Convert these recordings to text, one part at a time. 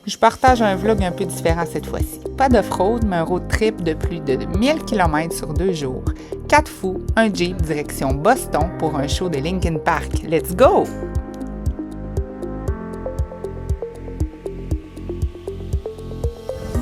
Je partage un vlog un peu différent cette fois-ci. Pas d'off-road, mais un road trip de plus de 1000 km sur 2 jours. 4 fous, un Jeep direction Boston pour un show de Linkin Park. Let's go!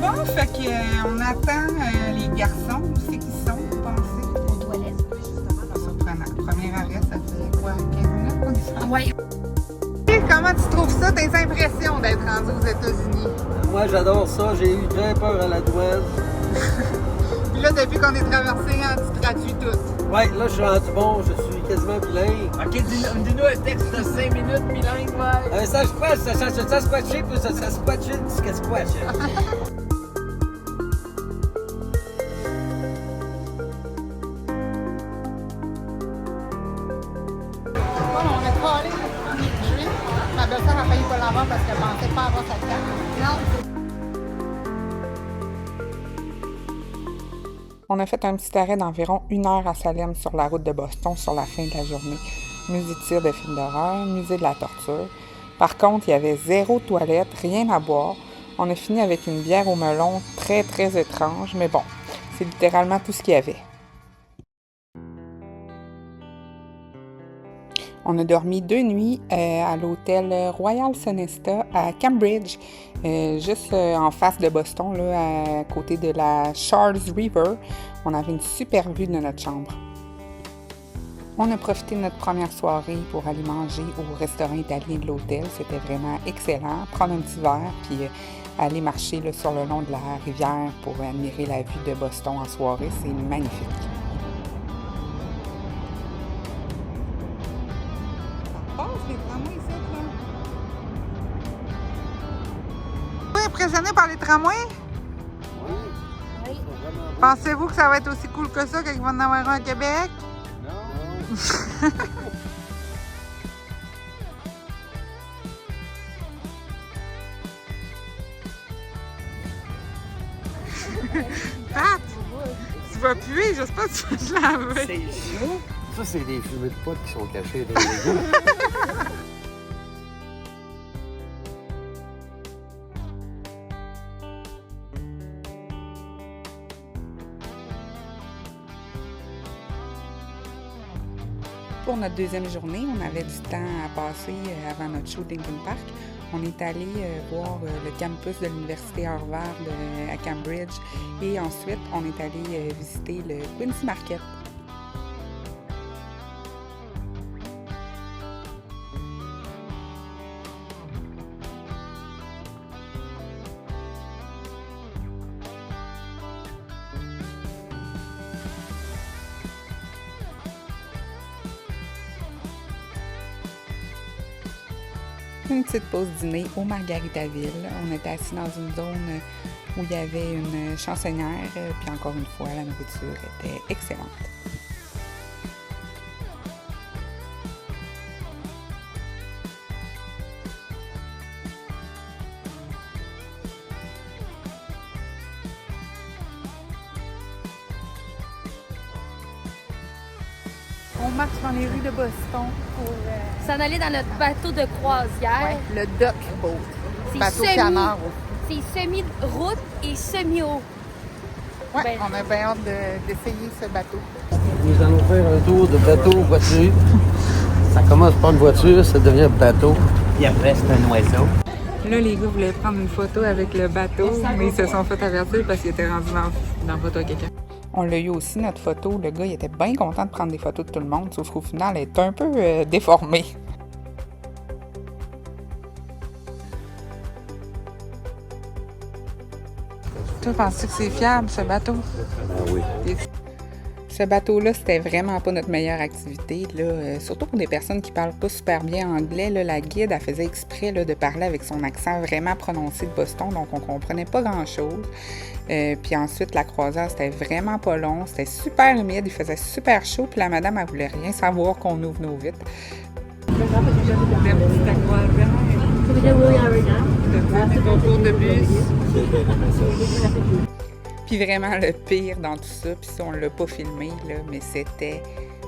Bon, fait qu'on attend les garçons. Où c'est qu'ils sont, vous pensez? Aux toilettes. Pas surprenant. Premier arrêt, ça fait quoi? 15 minutes qu'on est sorti? Oui. Comment tu trouves ça, tes impressions d'être rendu aux États-Unis? Moi, j'adore ça. J'ai eu très peur à la douane. Puis là, depuis qu'on est traversé, tu traduis tout. Ouais, là, je suis rendu bon. Je suis quasiment bilingue. Ok, dis-nous un texte de 5 minutes bilingue, ouais. Ça squash, ça squatché, puis ça squatché, ça squatch. On est pas allé le premier trip. Ma belle-sœur a failli pas l'avoir parce qu'elle pensait pas avoir sa carte. Non. On a fait un petit arrêt d'environ 1 heure à Salem sur la route de Boston sur la fin de la journée. Musée de tir de films d'horreur, musée de la torture. Par contre, il y avait 0 toilette, rien à boire. On a fini avec une bière au melon très très étrange, mais bon, c'est littéralement tout ce qu'il y avait. On a dormi 2 nuits à l'hôtel Royal Sonesta à Cambridge, juste en face de Boston, là, à côté de la Charles River. On avait une super vue de notre chambre. On a profité de notre première soirée pour aller manger au restaurant italien de l'hôtel. C'était vraiment excellent. Prendre un petit verre, puis aller marcher là, sur le long de la rivière pour admirer la vue de Boston en soirée. C'est magnifique. Les tramways, ici, là. Vous êtes impressionné par les tramways? Oui. Pensez-vous que ça va être aussi cool que ça quand il va en avoir un à Québec? Non. Pat, tu vas puer, j'espère que tu vas te laver. C'est chaud. Ça, c'est des fumées de potes qui sont cachés dans les égouts. Pour notre deuxième journée, on avait du temps à passer avant notre show Linkin Park. On est allé voir le campus de l'université Harvard à Cambridge et ensuite on est allé visiter le Quincy Market. Une petite pause dîner au Margaritaville. On était assis dans une zone où il y avait une chansonnière, puis encore une fois, la nourriture était excellente. On marche dans les rues de Boston pour S'en aller dans notre bateau de croisière. le Duck Boat. C'est Bateau semi- canard. C'est semi-route et semi-eau. Ouais, Ben- on a bien hâte d'essayer ce bateau. Nous allons faire un tour de bateau-voiture. Ça commence par une voiture, ça devient bateau. Puis après, c'est un oiseau. Là, les gars voulaient prendre une photo avec le bateau, mais ils se sont fait avertir parce qu'ils étaient rendus dans la photo à quelqu'un. On l'a eu aussi, notre photo. Le gars, il était bien content de prendre des photos de tout le monde, sauf qu'au final, elle est un peu déformée. Toi, penses-tu que c'est fiable, ce bateau? Ah oui. Ce bateau-là, c'était vraiment pas notre meilleure activité. Là. Surtout pour des personnes qui parlent pas super bien anglais. Là, la guide, elle faisait exprès là, de parler avec son accent vraiment prononcé de Boston, donc on comprenait pas grand-chose. Puis ensuite, la croisière, c'était vraiment pas long. C'était super humide, il faisait super chaud, puis la madame, elle voulait rien savoir qu'on ouvre nos vitres. Des concours de bus. Puis vraiment le pire dans tout ça, puis ça on l'a pas filmé, là, mais c'était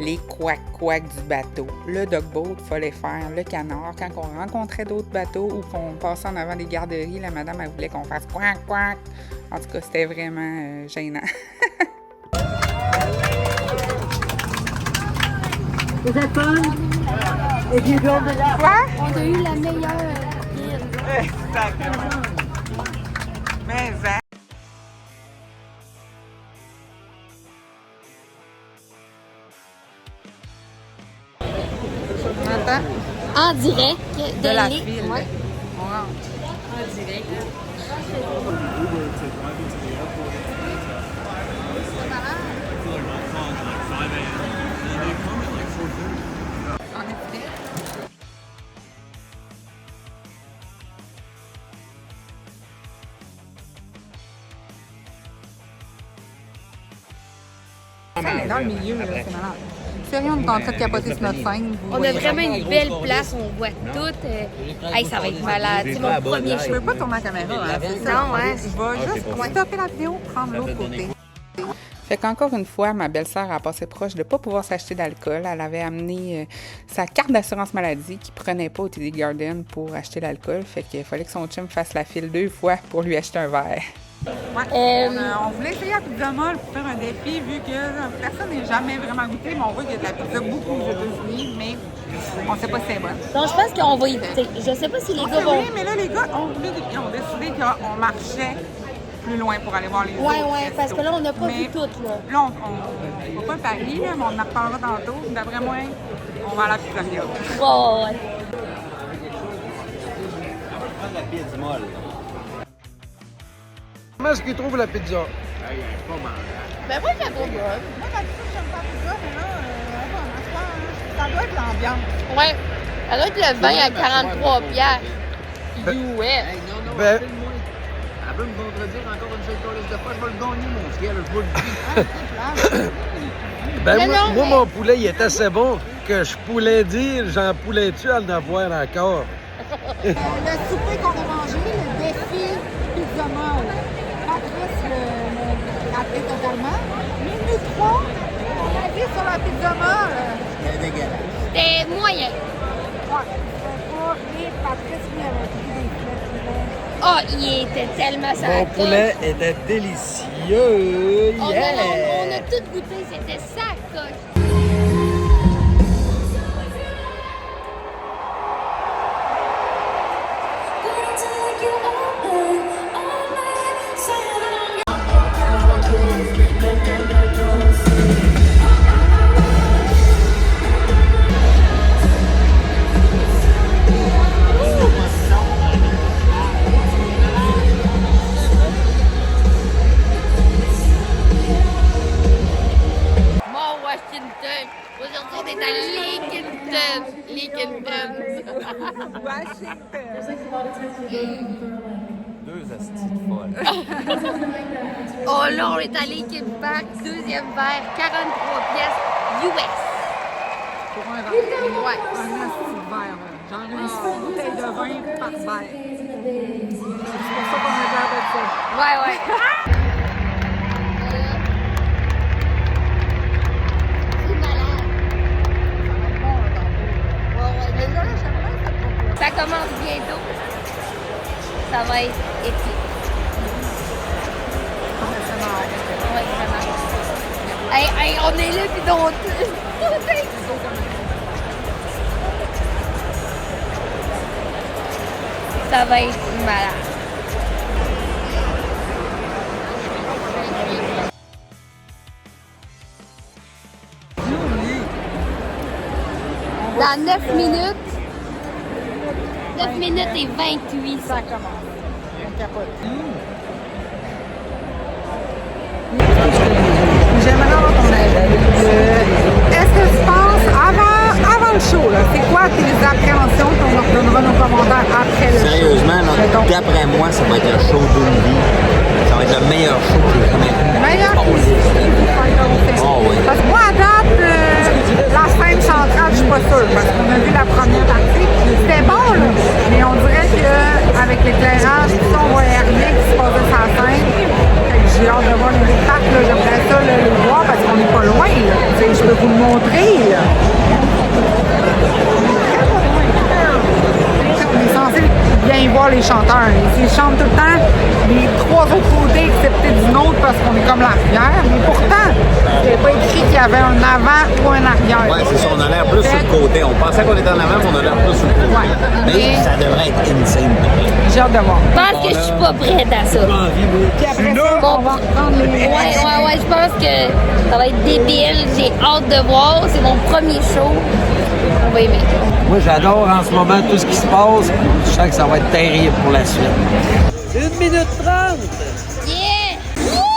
les couacs-couacs du bateau. Le dogboat, il fallait faire le canard. Quand on rencontrait d'autres bateaux ou qu'on passait en avant des garderies, la madame, elle voulait qu'on fasse couac-couac. En tout cas, c'était vraiment gênant. Vous êtes bonne? Quoi? On a eu la meilleure guide. Mais, hein? On entend? En direct De la l'île. file. Ouais. On rentre. En effet. Elle est dans le milieu, là, c'est malade. Sérieux, on est en train de capoter sur notre scène. vous On a voyez vraiment rien. une belle place, on voit tout. Hey, ça va être malade. C'est mon premier Je show. peux pas tourner la caméra, hein, c'est ça. Non, ouais. Je vais juste stopper la vidéo, prendre l'autre côté. Fait qu'encore une fois, ma belle-sœur a passé proche de ne pas pouvoir s'acheter d'alcool. Elle avait amené sa carte d'assurance maladie qu'il ne prenait pas au TD Garden pour acheter l'alcool. Fait qu'il fallait que son chum fasse la file 2 fois pour lui acheter un verre. Ouais, on voulait essayer la pizza molle pour faire un défi, vu que personne n'est jamais vraiment goûté, mais on voit qu'il y a de la pizza beaucoup aux États-Unis, mais on ne sait pas si c'est bonne. Donc, je pense qu'on va y goûter. Je sais pas si les gars vont. Oui, mais là, les gars ont décidé qu'on marchait plus loin pour aller voir les autres. Ouais, parce que là, on n'a pas vu Mais toutes, là. Là, on va pas Paris, là, mais on en reparlera tantôt. D'après moi, on va à la pizzeria. Oh, ouais. Comment est-ce qu'ils trouvent la pizza? Ben, moi, j'aime pas bonne. Moi, d'habitude, j'aime pas la pizza, mais là, ça doit être l'ambiance. Ouais. Ça doit être le vin à 43 piastres. US. Ben, Elle veut me contredire encore une seule colisse de fois, je vais le gagner, mon ciel, je vous le dis. ben Non, moi, non, moi, mais- mon poulet, il est assez bon que je pourrais dire, j'en pourrais-tu à en avoir encore? Le souper qu'on a mangé, le défi pizza molle. Patrice l'a raté totalement. Mais nous trois, on a dit sur la pizza molle. C'était moyen. Ouais, c'était pas. Et Patrice, lui, avait pris des flèches. Oh, il était tellement Mon sale. poulet était délicieux! On Yeah! a tout goûté, c'était ça, coche. Mont Washington. Aujourd'hui, on est à Lincoln. Deux astis de folle. Oh là, on est à Lincoln Park, deuxième verre, 43 pièces US. Pour un verre. Ouais, un petit verre. Genre une bouteille de vin par verre. C'est pour ça qu'on a l'air de ça. Ouais. C'est malade. Ouais. Ça commence bientôt. Ça va être épique. Ouais, vraiment. Hey, on est là, puis donc. Ça va être malade. Dans 9 minutes, 9 minutes et 28 Ça commence. On capote. J'aimerais avoir ton avis. Est-ce que tu penses, avant le show, là, c'est quoi tes appréhensions qu'on leur donnera nos commentaires après le show? Sérieusement, là, Mettons. d'après moi, ça va être un show d'une vie. Ça va être le meilleur show que j'ai jamais vu. Meilleur Oh, oui. Parce que moi, à date, la scène centrale, je suis pas sûre. Parce qu'on a vu la première partie. C'était bon, là. Mais on dirait qu'avec l'éclairage, tout ça, on voyait rien qui se passait sur la scène. Fait que j'ai hâte de voir les parcs, là. J'aimerais ça le voir parce qu'on n'est pas loin, là. Tu sais, je peux vous le montrer. On est censé bien voir les chanteurs. Ils chantent tout le temps les trois autres côtés, excepté du nôtre, parce qu'on est comme l'arrière. Mais pourtant, il n'avait pas écrit qu'il y avait un avant ou un arrière. Ouais, c'est ça, on a l'air plus sur le côté. On pensait qu'on était en avant, mais on a l'air plus sur le côté. Ouais. Mais ça devrait être insane. J'ai hâte de voir. Je pense que je suis pas prête à ça. Puis après ça, on va reprendre les... Ouais, je pense que ça va être débile. J'ai hâte de voir. C'est mon premier show. On va aimer. Moi, j'adore en ce moment tout ce qui se passe. Je sens que ça va être terrible pour la suite. 1 minute 30! Yeah! Woo!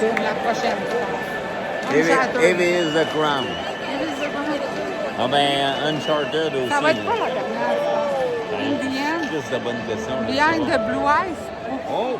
la prochaine fois. If is the Crown. Ah ben, Uncharted aussi. Ça va être quoi la dernière? In the end? Juste de bonnes questions. Behind the Blue Eyes? Oh!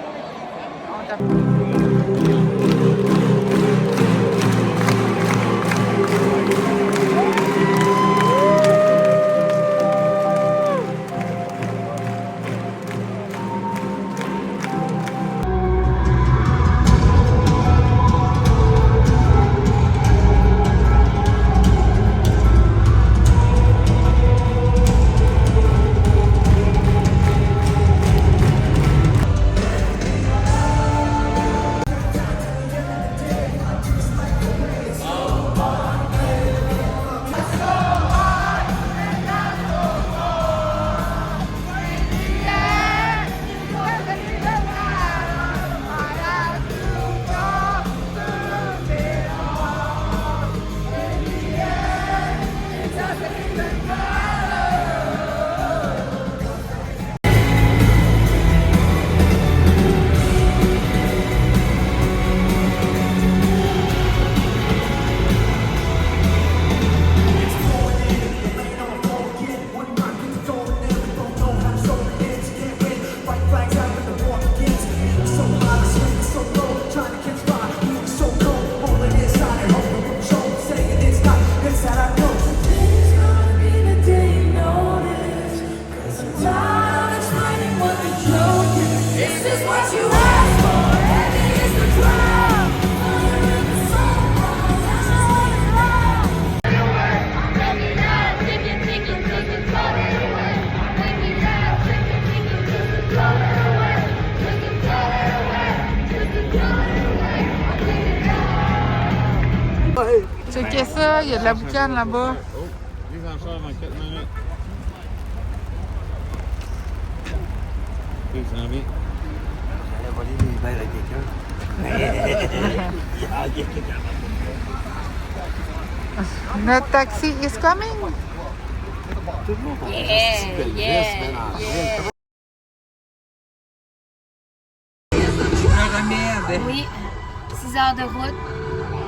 Checkez ça, il y a de la boucane là-bas. Oh, lui en sort dans 4 minutes. Il s'en vient. J'allais voler des verres à quelqu'un. Notre taxi is coming. Le remède. Oui, 6 heures de route,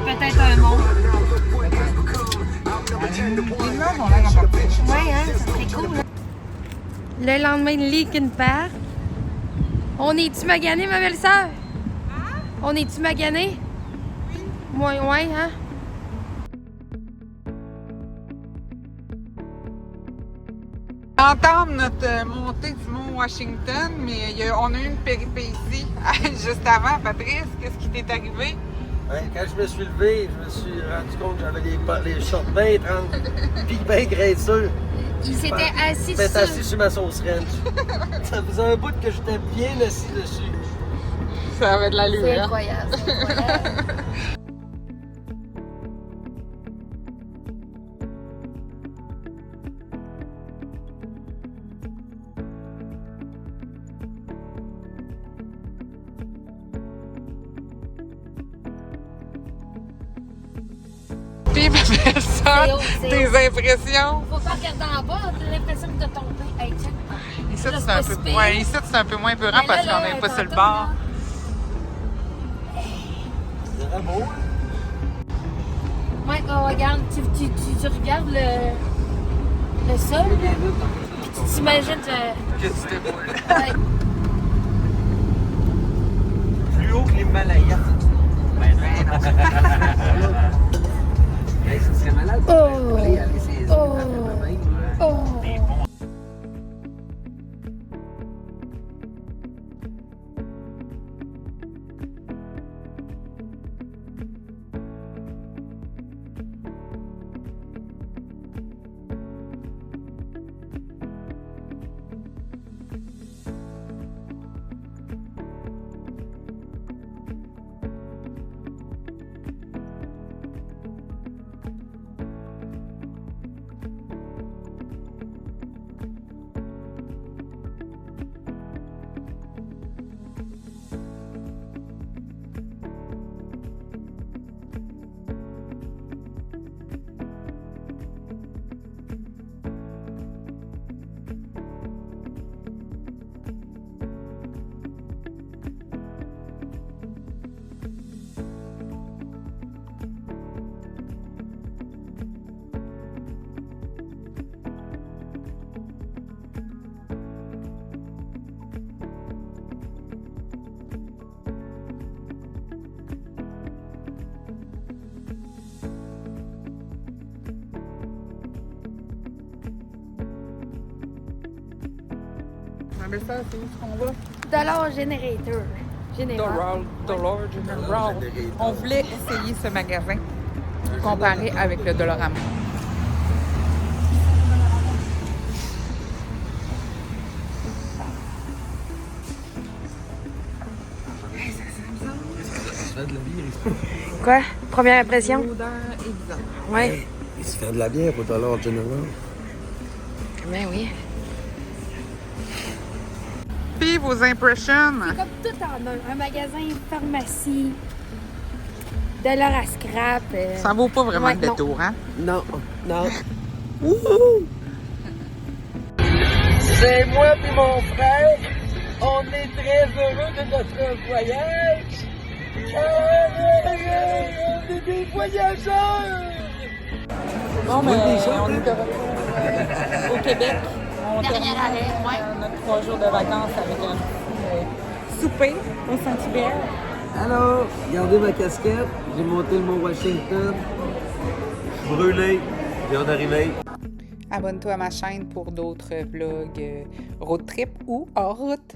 peut-être un mot. Les meubles ont l'air à partir. Ouais, hein, ça serait cool. Hein? Le lendemain de Linkin Park. On est-tu magané, ma belle-sœur? On est-tu magané? Oui. Ouais, hein? Entendre notre montée du mont Washington, mais on a eu une péripétie juste avant. Patrice, qu'est-ce qui t'est arrivé? Ouais, quand je me suis levé, je me suis rendu compte que j'avais les shorts bien 30 puis bien graisseux. Il s'était assis J'étais sur... assis sur ma sauce ranch. Ça faisait un bout que j'étais bien assis dessus. Ça avait de l'allure. C'est incroyable, c'est incroyable. Puis ma belle-sœur, C'est tes haut. impressions? Faut pas regarder en bas, t'as l'impression que t'as tombé. Hey, check. Ici, Là, c'est un c'est peu, pas si pire. ouais, ici, c'est un peu moins peurant Mais parce là, qu'on n'est pas sur le tantôt, bord. C'était beau. Ouais, oh, regarde, tu regardes le sol, là, puis tu t'imagines... Que tu t'éboules. Ouais. Plus haut que l'Himalaya. Ça serait malade. Oh! Oh! Oh! Ma belle-sœur, c'est où qu'on va? Dollar Generator. Général. Dollar General. On voulait essayer ce magasin comparé avec le Dollarama. Quoi? Première impression? L'odeur est bizarre. Ouais. Il se fait de la bière au Dollar General. Ben oui. Puis vos impressions? Comme tout en un magasin, pharmacie, de l'or à scrap. Ça vaut pas vraiment Ouais, le détour, hein? Non, non. C'est moi et mon frère. On est très heureux de notre voyage. On est des voyageurs. Bon, mais on est de retour au Québec. On termine notre 3 jours de vacances avec un petit souper au Saint-Hubert. Alors, regardez ma casquette. J'ai monté le Mont Washington. Brûlé. J'ai hâte d'arriver. Abonne-toi à ma chaîne pour d'autres vlogs road trip ou hors route.